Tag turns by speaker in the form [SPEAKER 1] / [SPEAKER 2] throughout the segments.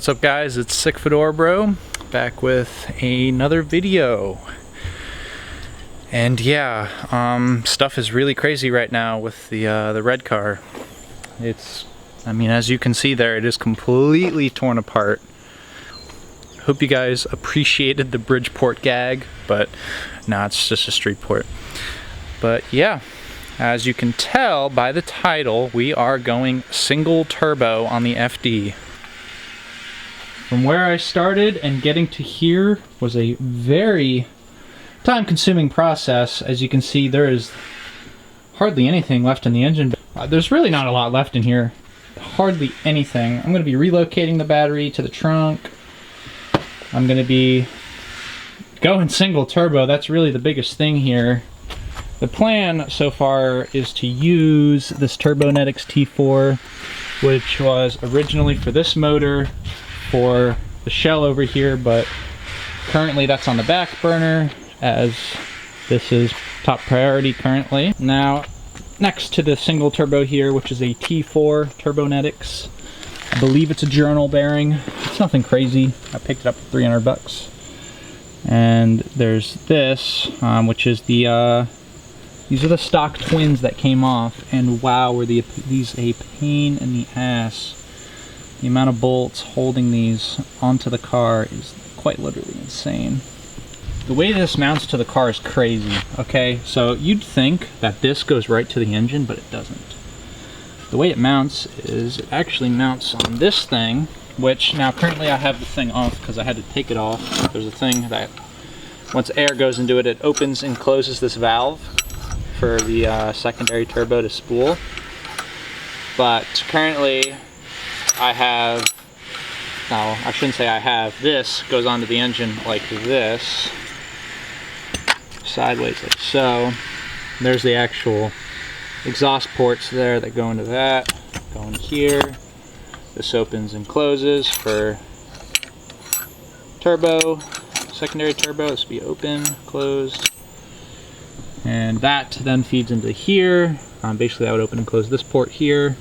[SPEAKER 1] What's up, guys? It's Sick Fedora Bro back with another video. And yeah, stuff is really crazy right now with the red car. I mean, as you can see there, it is completely torn apart. Hope you guys appreciated the Bridgeport gag, but nah, it's just a street port. But yeah, as you can tell by the title, we are going single turbo on the FD. From where I started and getting to here was a very time-consuming process. As you can see, there is hardly anything left in the engine. There's really not a lot left in here. Hardly anything. I'm going to be relocating the battery to the trunk. I'm going to be going single turbo. That's really the biggest thing here. The plan so far is to use this Turbonetics T4, which was originally for this motor, for the shell over here, but currently that's on the back burner as this is top priority currently. Now, next to the single turbo here, which is a T4 Turbonetics, I believe it's a journal bearing. It's nothing crazy. I picked it up for 300 bucks. And there's this, which is the these are the stock twins that came off, and wow, were these a pain in the ass. The amount of bolts holding these onto the car is quite literally insane. The way this mounts to the car is crazy, okay? So you'd think that this goes right to the engine, but it doesn't. The way it mounts is it actually mounts on this thing, which now currently I have the thing off because I had to take it off. There's a thing that once air goes into it, it opens and closes this valve for the secondary turbo to spool. But currently I have, no, I shouldn't say I have, this goes onto the engine like this, sideways like so. There's the actual exhaust ports there that go into that, go in here. This opens and closes for turbo, secondary turbo. This will be open, closed. And that then feeds into here. Basically that would open and close this port here,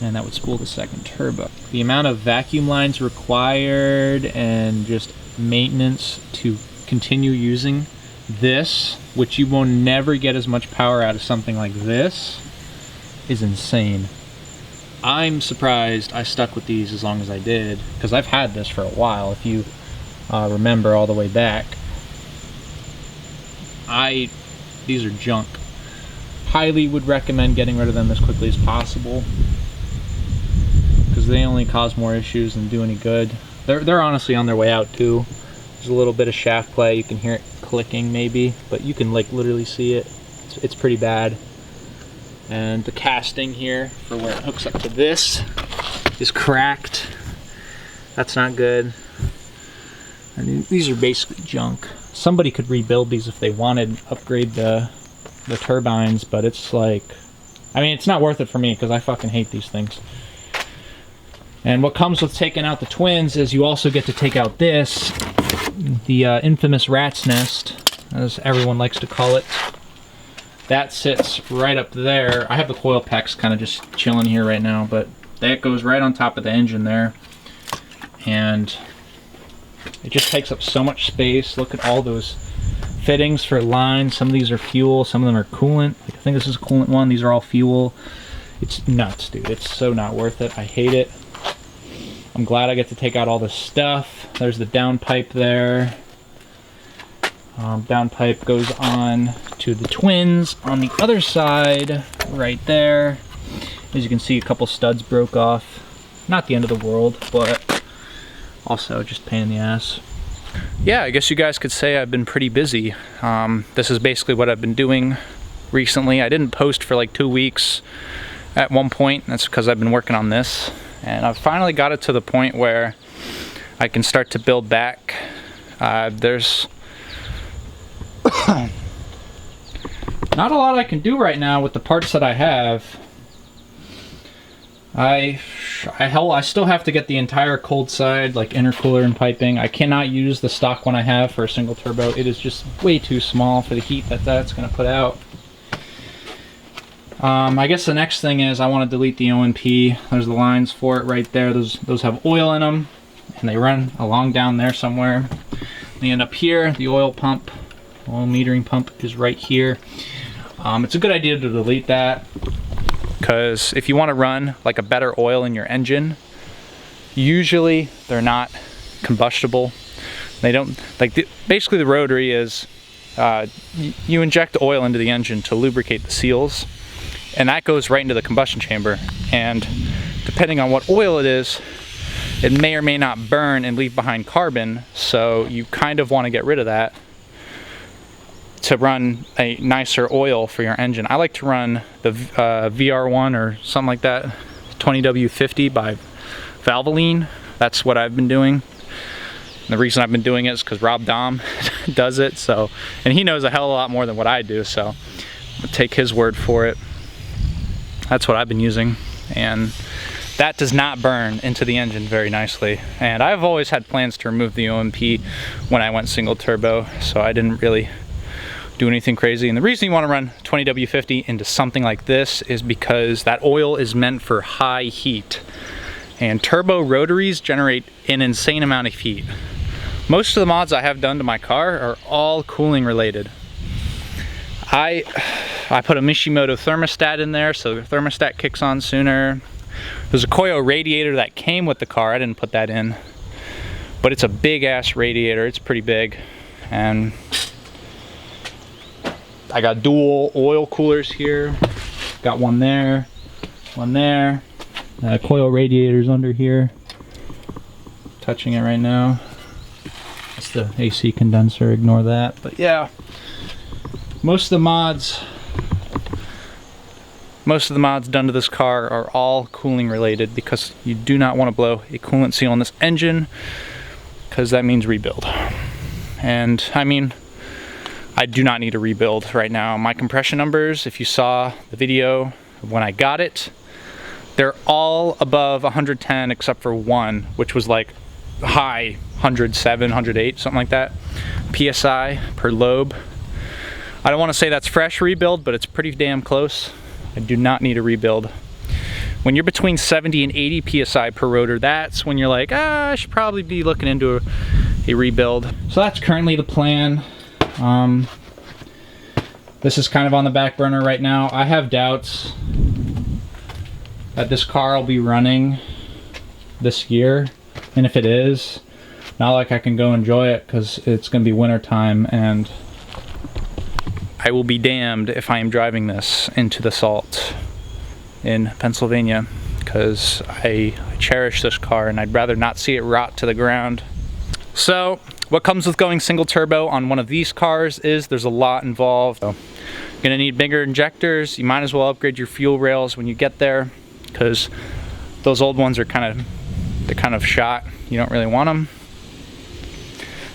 [SPEAKER 1] and that would spool the second turbo. The amount of vacuum lines required and just maintenance to continue using this, which you will never get as much power out of something like this, is insane. I'm surprised I stuck with these as long as I did, because I've had this for a while. If you remember all the way back, these are junk. Highly would recommend getting rid of them as quickly as possible, because they only cause more issues than do any good. They're honestly on their way out too. There's a little bit of shaft play. You can hear it clicking maybe, but you can like literally see it. It's pretty bad. And the casting here for where it hooks up to this is cracked. That's not good. I mean, these are basically junk. Somebody could rebuild these if they wanted, upgrade the turbines, but it's like, I mean, it's not worth it for me because I fucking hate these things. And what comes with taking out the twins is you also get to take out this, the infamous rat's nest, as everyone likes to call it. That sits right up there. I have the coil packs kind of just chilling here right now, but that goes right on top of the engine there. And it just takes up so much space. Look at all those fittings for lines. Some of these are fuel, some of them are coolant. Like, I think this is a coolant one. These are all fuel. It's nuts, dude. It's so not worth it. I hate it. I'm glad I get to take out all this stuff. There's the downpipe there. Downpipe goes on to the twins on the other side, right there. As you can see, a couple studs broke off. Not the end of the world, but also just pain in the ass. Yeah, I guess you guys could say I've been pretty busy. This is basically what I've been doing recently. I didn't post for like 2 weeks at one point. That's because I've been working on this. And I've finally got it to the point where I can start to build back. There's not a lot I can do right now with the parts that I have. I still have to get the entire cold side, like intercooler and piping. I cannot use the stock one I have for a single turbo. It is just way too small for the heat that's going to put out. I guess the next thing is I want to delete the OMP. There's the lines for it right there. Those have oil in them, and they run along down there somewhere. They end up here. The oil pump, oil metering pump is right here. It's a good idea to delete that, because if you want to run like a better oil in your engine, usually they're not combustible. They don't, like, basically the rotary is, you inject oil into the engine to lubricate the seals, and that goes right into the combustion chamber. And depending on what oil it is, it may or may not burn and leave behind carbon, so you kind of want to get rid of that to run a nicer oil for your engine. I like to run the VR1 or something like that, 20W50 by Valvoline. That's what I've been doing. And the reason I've been doing it is because Rob Dahm does it, so, and he knows a hell of a lot more than what I do, so I'll take his word for it. That's what I've been using, and that does not burn into the engine very nicely. And I've always had plans to remove the OMP when I went single turbo, so I didn't really do anything crazy. And the reason you want to run 20W50 into something like this is because that oil is meant for high heat, and turbo rotaries generate an insane amount of heat. Most of the mods I have done to my car are all cooling related. I put a Mishimoto thermostat in there, so the thermostat kicks on sooner. There's a Koyo radiator that came with the car. I didn't put that in, but it's a big ass radiator. It's pretty big, and I got dual oil coolers here. Got one there, one there. Koyo radiator's under here. Touching it right now. That's the AC condenser, ignore that. But yeah, most of the mods done to this car are all cooling related, because you do not want to blow a coolant seal on this engine, because that means rebuild. And I mean, I do not need a rebuild right now. My compression numbers, if you saw the video when I got it, they're all above 110 except for one, which was like high 107, 108, something like that, PSI per lobe. I don't want to say that's fresh rebuild, but it's pretty damn close. I do not need a rebuild. When you're between 70 and 80 PSI per rotor, that's when you're like, I should probably be looking into a rebuild. So that's currently the plan. This is kind of on the back burner right now. I have doubts that this car will be running this year, and if it is, not like I can go enjoy it, because it's going to be winter time, and I will be damned if I am driving this into the salt in Pennsylvania, because I cherish this car and I'd rather not see it rot to the ground. So what comes with going single turbo on one of these cars is there's a lot involved. So you're going to need bigger injectors. You might as well upgrade your fuel rails when you get there, because those old ones are kind of shot. You don't really want them.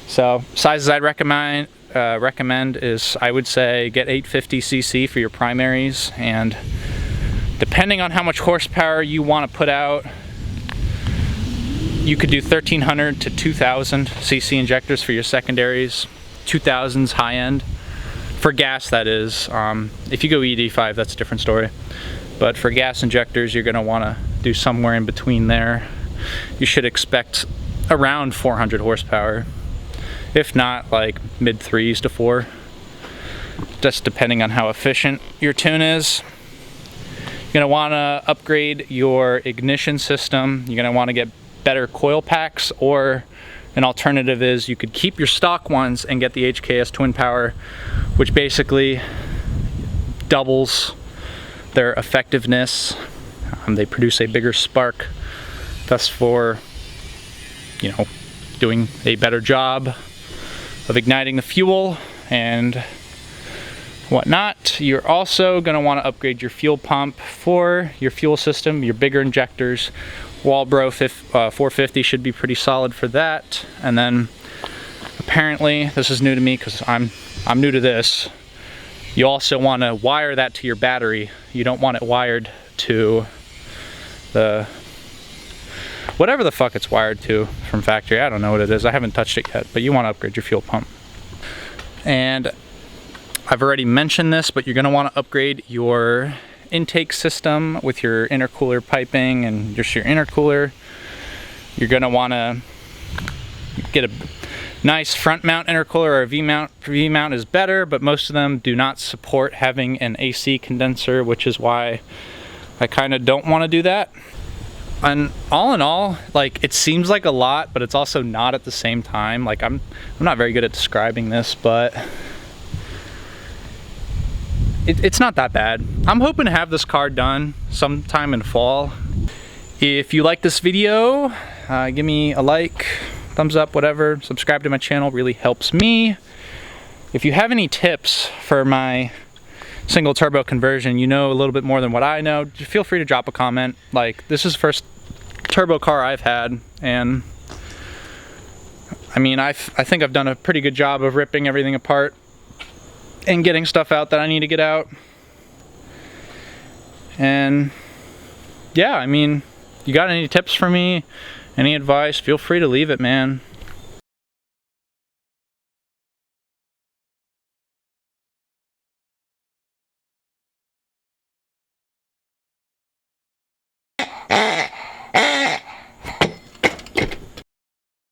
[SPEAKER 1] So sizes I'd recommend is, I would say, get 850cc for your primaries, and depending on how much horsepower you want to put out, you could do 1300 to 2000 cc injectors for your secondaries. 2000's high end for gas, that is. If you go ED5, that's a different story. But for gas injectors, you're going to want to do somewhere in between there. You should expect around 400 horsepower, if not like mid 3s to 4, just depending on how efficient your tune is. You're going to want to upgrade your ignition system. You're going to want to get better coil packs, or an alternative is you could keep your stock ones and get the HKS Twin Power, which basically doubles their effectiveness. They produce a bigger spark, thus for, you know, doing a better job of igniting the fuel and whatnot. You're also going to want to upgrade your fuel pump for your fuel system, your bigger injectors. Walbro 450 should be pretty solid for that. And then apparently, this is new to me because I'm new to this, you also want to wire that to your battery. You don't want it wired to the whatever the fuck it's wired to from factory. I don't know what it is. I haven't touched it yet, but you want to upgrade your fuel pump. And I've already mentioned this, but you're going to want to upgrade your intake system with your intercooler piping and just your intercooler, you're going to want to get a nice front mount intercooler, or a V-mount. V-mount is better, but most of them do not support having an AC condenser, which is why I kind of don't want to do that. And all in all, like, it seems like a lot, but it's also not at the same time. Like, I'm not very good at describing this, but it's not that bad. I'm hoping to have this car done sometime in fall. If you like this video, give me a like, thumbs up, whatever. Subscribe to my channel, really helps me. If you have any tips for my single turbo conversion, you know a little bit more than what I know, feel free to drop a comment. Like, this is the first turbo car I've had, and I mean, I think I've done a pretty good job of ripping everything apart and getting stuff out that I need to get out. And yeah, I mean, you got any tips for me, any advice, feel free to leave it, man.